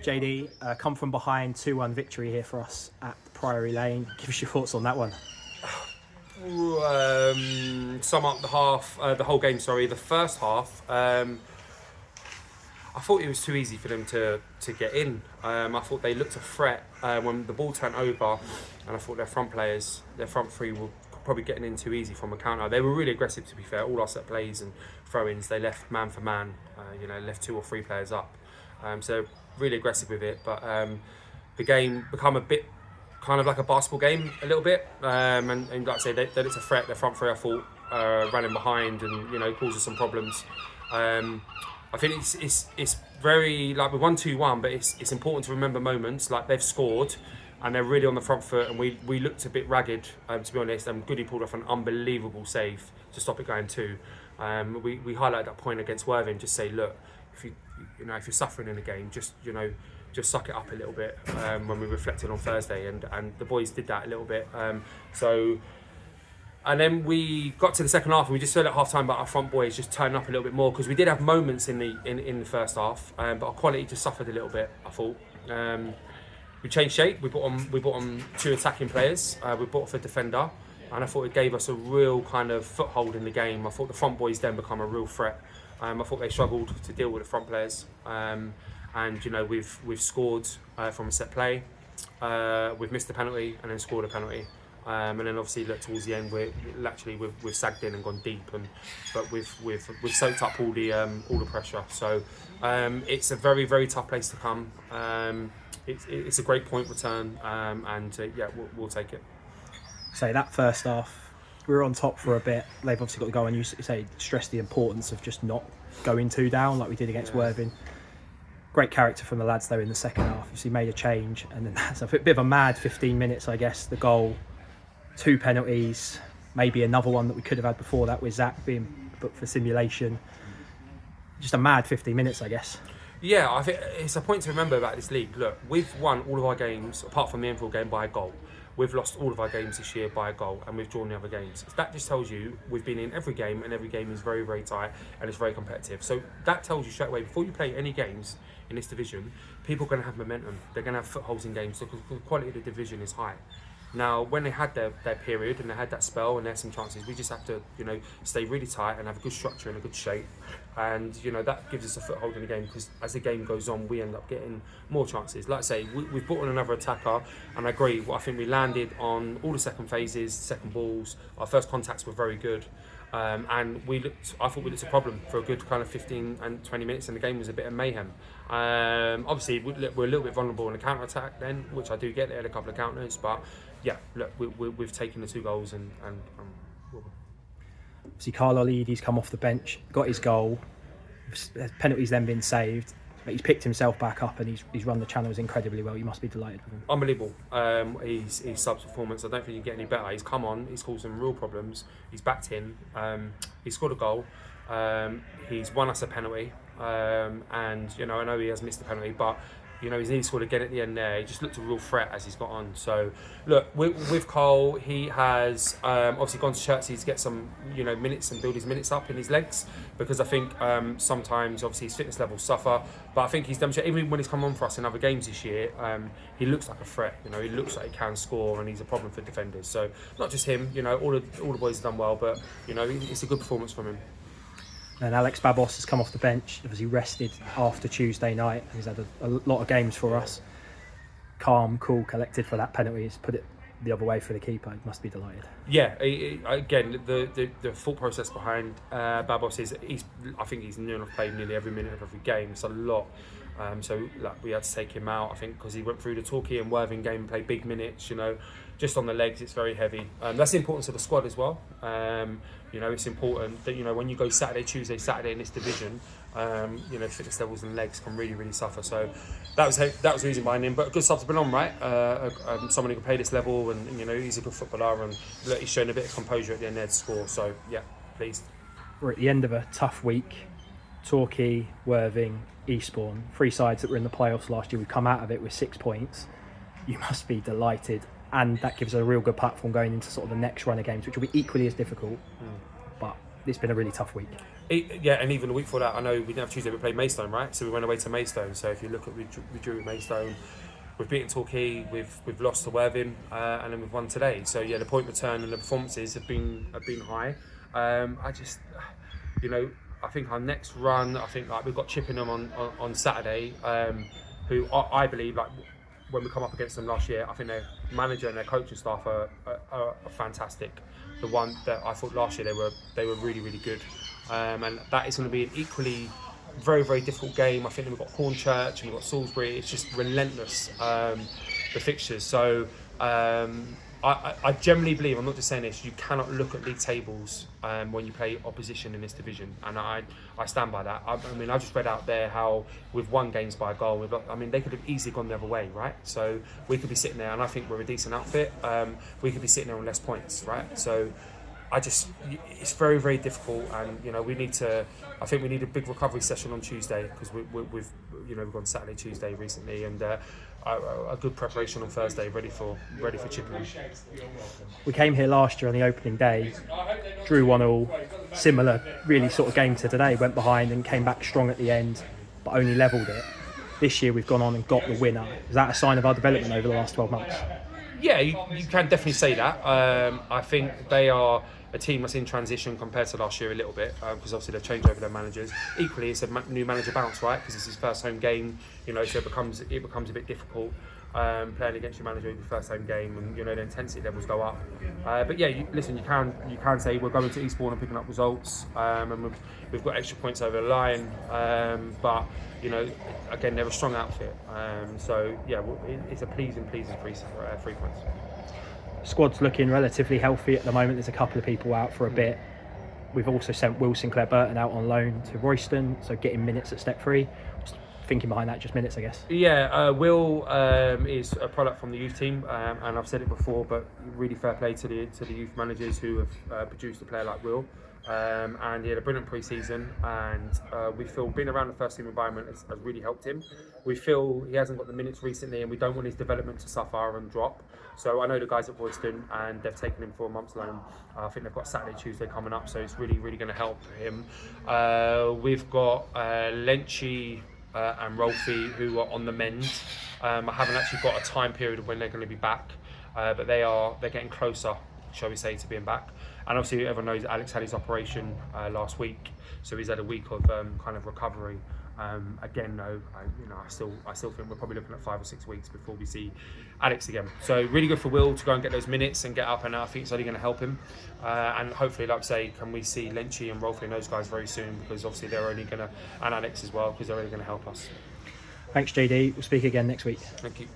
JD, come from behind, 2-1 victory here for us at Priory Lane. Give us your thoughts on that one. Sum up the whole game. The first half. I thought it was too easy for them to get in. I thought they looked a threat when the ball turned over, and I thought their front three were probably getting in too easy from a counter. They were really aggressive, to be fair. All our set plays and throw-ins, they left man for man. Left 2 or 3 players up. So really aggressive with it, but the game become a bit kind of like a basketball game a little bit, and like I say, they looked a threat. Their front three, I thought, ran in behind and caused us some problems. I think it's very, like, we won 2-1, but it's important to remember moments like they've scored and they're really on the front foot, and we looked a bit ragged, to be honest. And Goody pulled off an unbelievable save to stop it going 2. We highlighted that point against Worthing. Just say, look, if you're suffering in a game, just suck it up a little bit. When we reflected on Thursday, and the boys did that a little bit. And then we got to the second half, and we just felt at half time, but our front boys just turned up a little bit more, because we did have moments in the first half, but our quality just suffered a little bit, I thought. We changed shape. We brought on 2 attacking players. We brought off a defender, and I thought it gave us a real kind of foothold in the game. I thought the front boys then become a real threat. I thought they struggled to deal with the front players, and we've scored from a set play. We've missed a penalty and then scored a penalty. And then obviously towards the end we've sagged in and gone deep, but we've soaked up all the pressure. So it's a very, very tough place to come. It's a great point return, and we'll take it. So that first half, we were on top for a bit. They've obviously got to go, and you say stress the importance of just not going 2 down like we did against Worthing. Great character from the lads though in the second half. Obviously made a change, and then that's a bit of a mad 15 minutes, I guess. The goal, 2 penalties, maybe another one that we could have had before that with Zach being booked for simulation. Just a mad 15 minutes, I guess. Yeah, I think it's a point to remember about this league. Look, we've won all of our games, apart from the Enfield game, by a goal. We've lost all of our games this year by a goal, and we've drawn the other games. That just tells you we've been in every game, and every game is very, very tight, and it's very competitive. So that tells you straight away, before you play any games in this division, people are going to have momentum. They're going to have footholds in games because the quality of the division is high. Now, when they had their period and they had that spell and there's some chances, we just have to, stay really tight and have a good structure and a good shape. And, that gives us a foothold in the game, because as the game goes on, we end up getting more chances. Like I say, we've brought on another attacker, and I agree. I think we landed on all the second phases, second balls. Our first contacts were very good. And I thought we looked a problem for a good kind of 15 and 20 minutes, and the game was a bit of mayhem. Obviously, we're a little bit vulnerable in the counter-attack then, which I do get. They had a couple of counters, but yeah, look, we've taken the 2 goals and See, Carl Olidi's come off the bench, got his goal. Penalty's then been saved, but he's picked himself back up and he's run the channels incredibly well. You must be delighted with him. Unbelievable. His subs performance, I don't think you get any better. He's come on, he's caused some real problems. He's backed in. He scored a goal. He's won us a penalty. And I know he has missed the penalty, but he's nearly scored again at the end there. He just looked a real threat as he's got on. So, look, with Cole, he has obviously gone to Chertsey to get some, minutes and build his minutes up in his legs, because I think sometimes, obviously, his fitness levels suffer. But I think he's demonstrated, even when he's come on for us in other games this year, he looks like a threat. He looks like he can score, and he's a problem for defenders. So, not just him, all the boys have done well, but, it's a good performance from him. And Alex Babos has come off the bench, obviously rested after Tuesday night, and he's had a lot of games for us. Calm, cool, collected for that penalty. He's put it the other way for the keeper. He must be delighted. Yeah, again, the thought process behind Babos is I think he's near enough played nearly every minute of every game. It's a lot. So we had to take him out, I think, because he went through the Torquay and Worthing game and played big minutes. Just on the legs, it's very heavy. That's the importance of the squad as well. It's important that when you go Tuesday, Saturday in this division, fitness levels and legs can really, really suffer. So that was the reason behind him. But good stuff to been on, right? Someone who can play this level, and he's a good footballer, and look, he's shown a bit of composure at the end there to score. So yeah, pleased. We're at the end of a tough week. Torquay, Worthing, Eastbourne, 3 sides that were in the playoffs last year. We've come out of it with 6 points. You must be delighted, and that gives us a real good platform going into sort of the next run of games, which will be equally as difficult. But it's been a really tough week. Yeah, and even the week before that, I know we didn't have Tuesday, we played Maidstone, right? So we went away to Maidstone. So if you look at, we drew with Maidstone, we've beaten Torquay, we've lost to Worthing, and then we've won today. So yeah, the point return and the performances have been high. I just, you know, I think our next run, I think like we've got Chippenham on Saturday, who I believe like when we come up against them last year, I think their manager and their coaching staff are fantastic. The one that I thought last year they were really really good, and that is going to be an equally very difficult game. I think we've got Hornchurch and we've got Salisbury. It's just relentless, the fixtures. So I generally believe, I'm not just saying this, you cannot look at league tables when you play opposition in this division, and I stand by that. I mean, I just read out there how we've won games by a goal. I mean, they could have easily gone the other way, right? So we could be sitting there, and I think we're a decent outfit. We could be sitting there on less points, right? So it's very difficult, and you know I think we need a big recovery session on Tuesday, because we've gone Saturday, Tuesday recently, and a good preparation on Thursday, ready for Chippenham. We came here last year on the opening day, drew 1-1, similar really sort of game to today, went behind and came back strong at the end, but only levelled it. This year we've gone on and got the winner. Is that a sign of our development over the last 12 months? Yeah, you can definitely say that. I think they are a team that's in transition compared to last year a little bit, because obviously they've changed over their managers. Equally, it's a new manager bounce, right? Because it's his first home game, so it becomes a bit difficult playing against your manager in your first home game, and the intensity levels go up. But yeah, you can say we're going to Eastbourne and picking up results, and we've got extra points over the line. But again, they're a strong outfit. So yeah, it's a pleasing 3 points. Squad's looking relatively healthy at the moment. There's a couple of people out for a bit. We've also sent Will Sinclair Burton out on loan to Royston, so getting minutes at step 3. Thinking behind that, just minutes, I guess. Yeah, Will is a product from the youth team, and I've said it before, but really fair play to the youth managers who have produced a player like Will. And he had a brilliant pre-season, and we feel being around the first team environment has really helped him. We feel he hasn't got the minutes recently, and we don't want his development to suffer and drop. So I know the guys at Royston, and they've taken him for a month's loan. I think they've got Saturday, Tuesday coming up, so it's really going to help him. We've got Lenchy and Rolfie, who are on the mend. I haven't actually got a time period of when they're going to be back, but they're getting closer, shall we say, to being back. And obviously everyone knows Alex had his operation last week, so he's had a week of kind of recovery. Again, though, I still think we're probably looking at 5 or 6 weeks before we see Alex again. So really good for Will to go and get those minutes and get up, and I think it's only going to help him. And hopefully, like I say, can we see Lenchy and Rolfie and those guys very soon, because obviously they're only going to, and Alex as well, because they're only going to help us. Thanks, JD. We'll speak again next week. Thank you.